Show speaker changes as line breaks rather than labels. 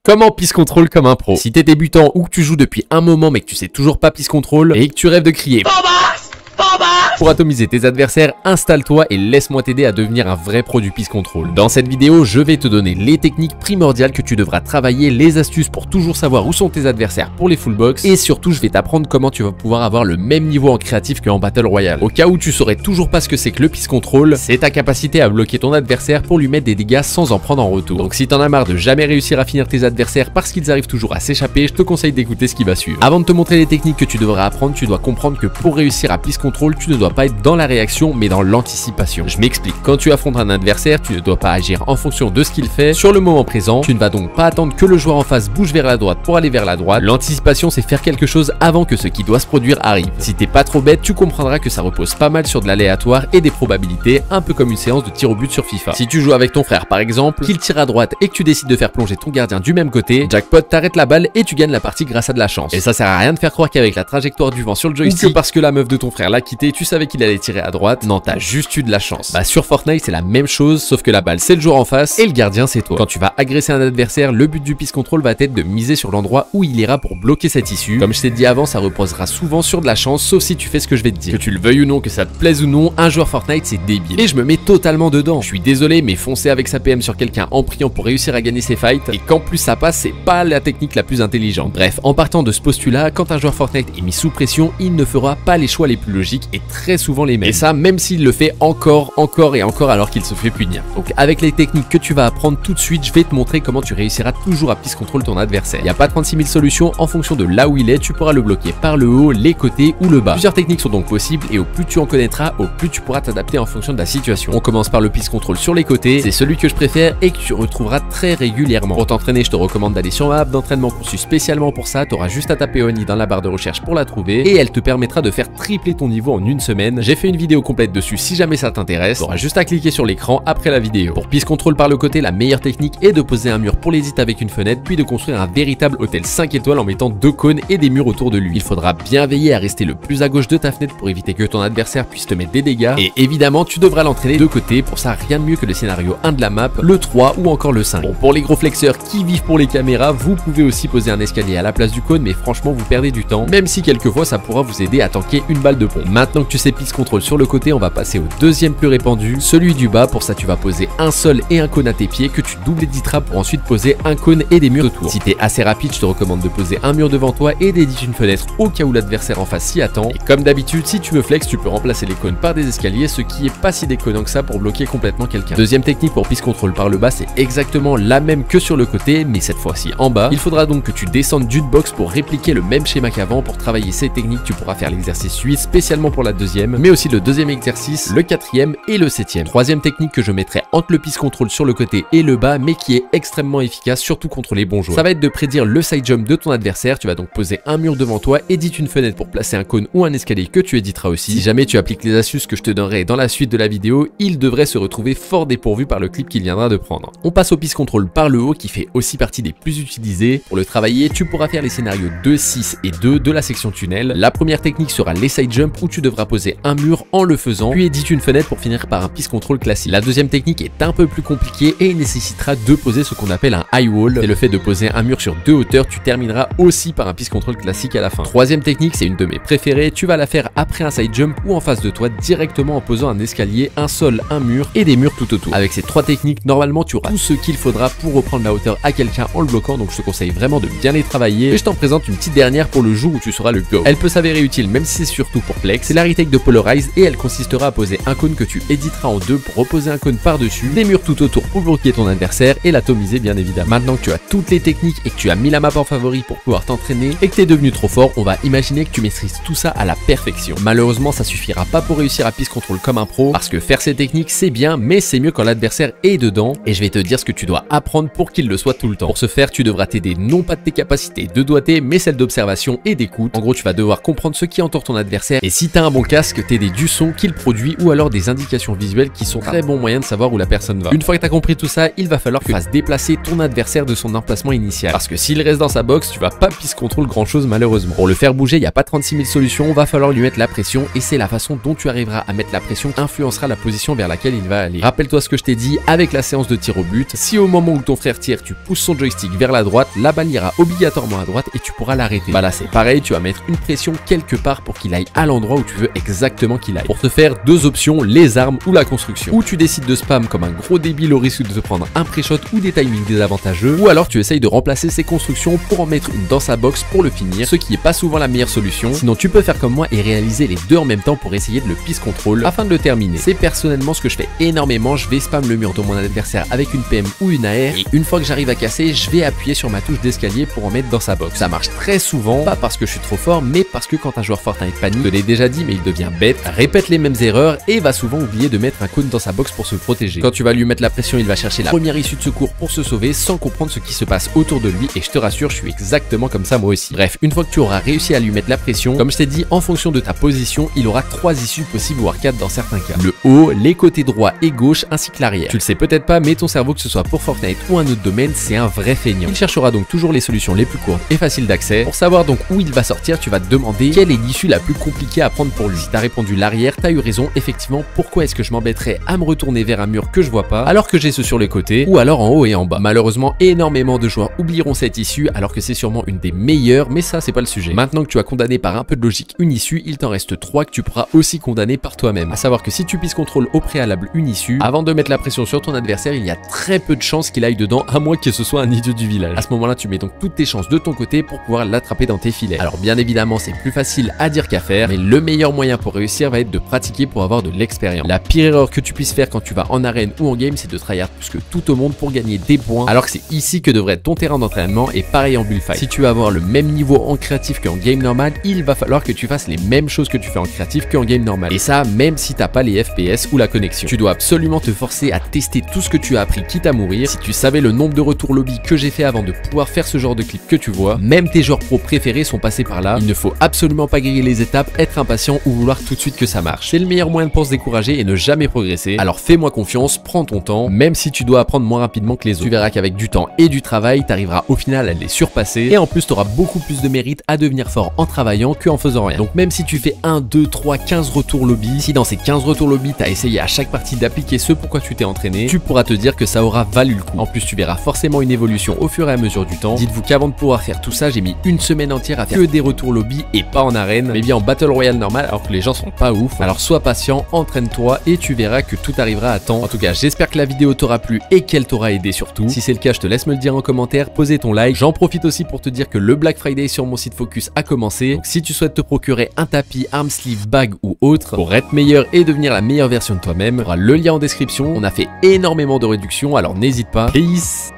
Comment Peace Control comme un pro? Si t'es débutant ou que tu joues depuis un moment mais que tu sais toujours pas Peace Control et que tu rêves de crier pour atomiser tes adversaires, installe-toi et laisse-moi t'aider à devenir un vrai pro du Peace Control. Dans cette vidéo, je vais te donner les techniques primordiales que tu devras travailler, les astuces pour toujours savoir où sont tes adversaires pour les full box, et surtout je vais t'apprendre comment tu vas pouvoir avoir le même niveau en créatif qu'en Battle Royale. Au cas où tu saurais toujours pas ce que c'est que le Peace Control, c'est ta capacité à bloquer ton adversaire pour lui mettre des dégâts sans en prendre en retour. Donc si t'en as marre de jamais réussir à finir tes adversaires parce qu'ils arrivent toujours à s'échapper, je te conseille d'écouter ce qui va suivre. Avant de te montrer les techniques que tu devras apprendre, tu dois comprendre que pour réussir à Peace Control, tu ne dois pas être dans la réaction mais dans l'anticipation. Je m'explique, quand tu affrontes un adversaire, tu ne dois pas agir en fonction de ce qu'il fait sur le moment présent, tu ne vas donc pas attendre que le joueur en face bouge vers la droite pour aller vers la droite. L'anticipation, c'est faire quelque chose avant que ce qui doit se produire arrive. Si t'es pas trop bête, tu comprendras que ça repose pas mal sur de l'aléatoire et des probabilités, un peu comme une séance de tir au but sur FIFA. Si tu joues avec ton frère par exemple, qu'il tire à droite et que tu décides de faire plonger ton gardien du même côté, jackpot, t'arrêtes la balle et tu gagnes la partie grâce à de la chance. Et ça sert à rien de faire croire qu'avec la trajectoire du vent sur le joystick, ou que parce que la meuf de ton frère l'a quitté, tu savais qu'il allait tirer à droite. Non, t'as juste eu de la chance. Bah sur Fortnite c'est la même chose, sauf que la balle c'est le joueur en face et le gardien c'est toi. Quand tu vas agresser un adversaire, le but du Peace Control va être de miser sur l'endroit où il ira pour bloquer cette issue. Comme je t'ai dit avant, ça reposera souvent sur de la chance, sauf si tu fais ce que je vais te dire. Que tu le veuilles ou non, que ça te plaise ou non, un joueur Fortnite c'est débile. Et je me mets totalement dedans. Je suis désolé, mais foncer avec sa PM sur quelqu'un en priant pour réussir à gagner ses fights, et qu'en plus ça passe, c'est pas la technique la plus intelligente. Bref, en partant de ce postulat, quand un joueur Fortnite est mis sous pression, il ne fera pas les choix les plus logiques et très souvent les mêmes. Et ça, même s'il le fait encore et encore alors qu'il se fait punir. Donc avec les techniques que tu vas apprendre tout de suite, je vais te montrer comment tu réussiras toujours à Peace Control ton adversaire. Il n'y a pas 36 000 solutions, en fonction de là où il est, tu pourras le bloquer par le haut, les côtés ou le bas. Plusieurs techniques sont donc possibles et au plus tu en connaîtras, au plus tu pourras t'adapter en fonction de la situation. On commence par le Peace Control sur les côtés, c'est celui que je préfère et que tu retrouveras très régulièrement. Pour t'entraîner, je te recommande d'aller sur ma app d'entraînement conçue spécialement pour ça, tu auras juste à taper Oni dans la barre de recherche pour la trouver et elle te permettra de faire tripler ton niveau en une semaine. J'ai fait une vidéo complète dessus si jamais ça t'intéresse. Tu auras juste à cliquer sur l'écran après la vidéo. Pour Peace Control par le côté, la meilleure technique est de poser un mur pour les hits avec une fenêtre, puis de construire un véritable hôtel 5 étoiles en mettant 2 cônes et des murs autour de lui. Il faudra bien veiller à rester le plus à gauche de ta fenêtre pour éviter que ton adversaire puisse te mettre des dégâts, et évidemment tu devras l'entraîner de côté. Pour ça, rien de mieux que le scénario 1 de la map, le 3 ou encore le 5. Bon, pour les gros flexeurs qui vivent pour les caméras, vous pouvez aussi poser un escalier à la place du cône, mais franchement vous perdez du temps, même si quelquefois ça pourra vous aider à tanker une balle de pompe. Maintenant que tu sais Peace Control sur le côté, on va passer au deuxième plus répandu, celui du bas. Pour ça tu vas poser un sol et un cône à tes pieds que tu double éditeras pour ensuite poser un cône et des murs autour. Si t'es assez rapide, je te recommande de poser un mur devant toi et d'éditer une fenêtre au cas où l'adversaire en face s'y attend. Et comme d'habitude, si tu veux flex, tu peux remplacer les cônes par des escaliers, ce qui est pas si déconnant que ça pour bloquer complètement quelqu'un. Deuxième technique pour Peace Control par le bas, c'est exactement la même que sur le côté, mais cette fois-ci en bas. Il faudra donc que tu descendes d'une box pour répliquer le même schéma qu'avant. Pour travailler ces techniques, tu pourras faire l'exercice 8 spécialement pour la deuxième, mais aussi le deuxième exercice, le quatrième et le septième. Troisième technique que je mettrai entre le Peace Control sur le côté et le bas, mais qui est extrêmement efficace, surtout contre les bons joueurs. Ça va être de prédire le side jump de ton adversaire. Tu vas donc poser un mur devant toi, édite une fenêtre pour placer un cône ou un escalier que tu éditeras aussi. Si jamais tu appliques les astuces que je te donnerai dans la suite de la vidéo, il devrait se retrouver fort dépourvu par le clip qu'il viendra de prendre. On passe au Peace Control par le haut qui fait aussi partie des plus utilisés. Pour le travailler, tu pourras faire les scénarios 2, 6 et 2 de la section tunnel. La première technique sera les side jump où tu devras poser un mur en le faisant, puis édite une fenêtre pour finir par un Peace Control classique. La deuxième technique est un peu plus compliquée et il nécessitera de poser ce qu'on appelle un high wall. C'est le fait de poser un mur sur 2 hauteurs. Tu termineras aussi par un Peace Control classique à la fin. Troisième technique, c'est une de mes préférées. Tu vas la faire après un side jump ou en face de toi directement en posant un escalier, un sol, un mur et des murs tout autour. Avec ces trois techniques, normalement tu auras tout ce qu'il faudra pour reprendre la hauteur à quelqu'un en le bloquant, donc je te conseille vraiment de bien les travailler. Et je t'en présente une petite dernière pour le jour où tu seras le go. Elle peut s'avérer utile même si c'est surtout pour flex. C'est la retake de Polarize et elle consistera à poser un cône que tu éditeras en deux pour reposer un cône par-dessus, des murs tout autour pour bloquer ton adversaire et l'atomiser bien évidemment. Maintenant que tu as toutes les techniques et que tu as mis la map en favori pour pouvoir t'entraîner et que tu es devenu trop fort, on va imaginer que tu maîtrises tout ça à la perfection. Malheureusement, ça suffira pas pour réussir à Peace Control comme un pro, parce que faire ces techniques c'est bien, mais c'est mieux quand l'adversaire est dedans, et je vais te dire ce que tu dois apprendre pour qu'il le soit tout le temps. Pour ce faire, tu devras t'aider non pas de tes capacités de doigté, mais celles d'observation et d'écoute. En gros, tu vas devoir comprendre ce qui entoure ton adversaire et si t'as un bon casque, t'aider du son qu'il produit ou alors des indications visuelles qui sont très bons moyens de savoir où la personne va. Une fois que t'as compris tout ça, il va falloir que tu fasses déplacer ton adversaire de son emplacement initial. Parce que s'il reste dans sa box, tu vas pas pisse contrôle grand chose malheureusement. Pour le faire bouger, il n'y a pas 36 000 solutions, va falloir lui mettre la pression et c'est la façon dont tu arriveras à mettre la pression qui influencera la position vers laquelle il va aller. Rappelle-toi ce que je t'ai dit avec la séance de tir au but. Si au moment où ton frère tire, tu pousses son joystick vers la droite, la balle ira obligatoirement à droite et tu pourras l'arrêter. Bah là c'est pareil, tu vas mettre une pression quelque part pour qu'il aille à l'endroit où tu veux exactement qu'il aille. Pour te faire deux options, les armes ou la construction. Ou tu décides de spam comme un gros débile au risque de te prendre un pré-shot ou des timings désavantageux, ou alors tu essayes de remplacer ses constructions pour en mettre une dans sa box pour le finir, ce qui est pas souvent la meilleure solution. Sinon tu peux faire comme moi et réaliser les deux en même temps pour essayer de le piece control afin de le terminer. C'est personnellement ce que je fais énormément, je vais spam le mur de mon adversaire avec une PM ou une AR et une fois que j'arrive à casser, je vais appuyer sur ma touche d'escalier pour en mettre dans sa box. Ça marche très souvent, pas parce que je suis trop fort, mais parce que quand un joueur Fortnite panique, je te l'ai déjà dit mais il devient bête, répète les mêmes erreurs et va souvent oublier de mettre un cône dans sa box pour se protéger. Quand tu vas lui mettre la pression, il va chercher la première issue de secours pour se sauver sans comprendre ce qui se passe autour de lui et je te rassure, je suis exactement comme ça moi aussi. Bref, une fois que tu auras réussi à lui mettre la pression, comme je t'ai dit, en fonction de ta position, il aura 3 issues possibles voire 4 dans certains cas. Le haut, les côtés droit et gauche ainsi que l'arrière. Tu le sais peut-être pas mais ton cerveau, que ce soit pour Fortnite ou un autre domaine, c'est un vrai feignant. Il cherchera donc toujours les solutions les plus courtes et faciles d'accès. Pour savoir donc où il va sortir, tu vas te demander quelle est l'issue la plus compliquée à prendre pour lui. Si t'as répondu l'arrière, t'as eu raison, effectivement, pourquoi est-ce que je m'embêterais à me retourner vers un mur que je vois pas alors que j'ai ceux sur les côtés ou alors en haut et en bas. Malheureusement, énormément de joueurs oublieront cette issue alors que c'est sûrement une des meilleures, mais ça c'est pas le sujet. Maintenant que tu as condamné par un peu de logique une issue, il t'en reste 3 que tu pourras aussi condamner par toi-même. À savoir que si tu piece contrôle au préalable une issue, avant de mettre la pression sur ton adversaire, il y a très peu de chances qu'il aille dedans, à moins que ce soit un idiot du village. À ce moment-là, tu mets donc toutes tes chances de ton côté pour pouvoir l'attraper dans tes filets. Alors bien évidemment, c'est plus facile à dire qu'à faire, mais le meilleur moyen pour réussir va être de pratiquer pour avoir de l'expérience. La pire erreur que tu puisses faire quand tu vas en arène ou en game, c'est de tryhard plus que tout au monde pour gagner des points, alors que c'est ici que devrait être ton terrain d'entraînement et pareil en bullfight. Si tu veux avoir le même niveau en créatif qu'en game normal, il va falloir que tu fasses les mêmes choses que tu fais en créatif qu'en game normal. Et ça, même si t'as pas les FPS ou la connexion. Tu dois absolument te forcer à tester tout ce que tu as appris quitte à mourir. Si tu savais le nombre de retours lobby que j'ai fait avant de pouvoir faire ce genre de clip que tu vois, même tes joueurs pro préférés sont passés par là. Il ne faut absolument pas griller les étapes, être impatient ou vouloir tout de suite que ça marche. C'est le meilleur moyen pour se décourager et ne jamais progresser. Alors fais-moi confiance, prends ton temps, même si tu dois apprendre moins rapidement que les autres. Tu verras qu'avec du temps et du travail, t'arriveras au final à les surpasser et en plus t'auras beaucoup plus de mérite à devenir fort en travaillant qu'en faisant rien. Donc même si tu fais 1, 2, 3, 15 retours lobby, si dans ces 15 retours lobby t'as essayé à chaque partie d'appliquer ce pourquoi tu t'es entraîné, tu pourras te dire que ça aura valu le coup. En plus tu verras forcément une évolution au fur et à mesure du temps. Dites-vous qu'avant de pouvoir faire tout ça, j'ai mis une semaine entière à faire que des retours lobby et pas en arène, mais bien en battle royale normal alors que les gens sont pas ouf. Alors sois patient, entraîne-toi et tu verras que tout arrivera à temps. En tout cas, j'espère que la vidéo t'aura plu et qu'elle t'aura aidé surtout. Si c'est le cas, je te laisse me le dire en commentaire, poser ton like. J'en profite aussi pour te dire que le Black Friday sur mon site Focus a commencé. Donc si tu souhaites te procurer un tapis, arm sleeve, bag ou autre pour être meilleur et devenir la meilleure version de toi-même, tu auras le lien en description. On a fait énormément de réductions, alors n'hésite pas. Peace.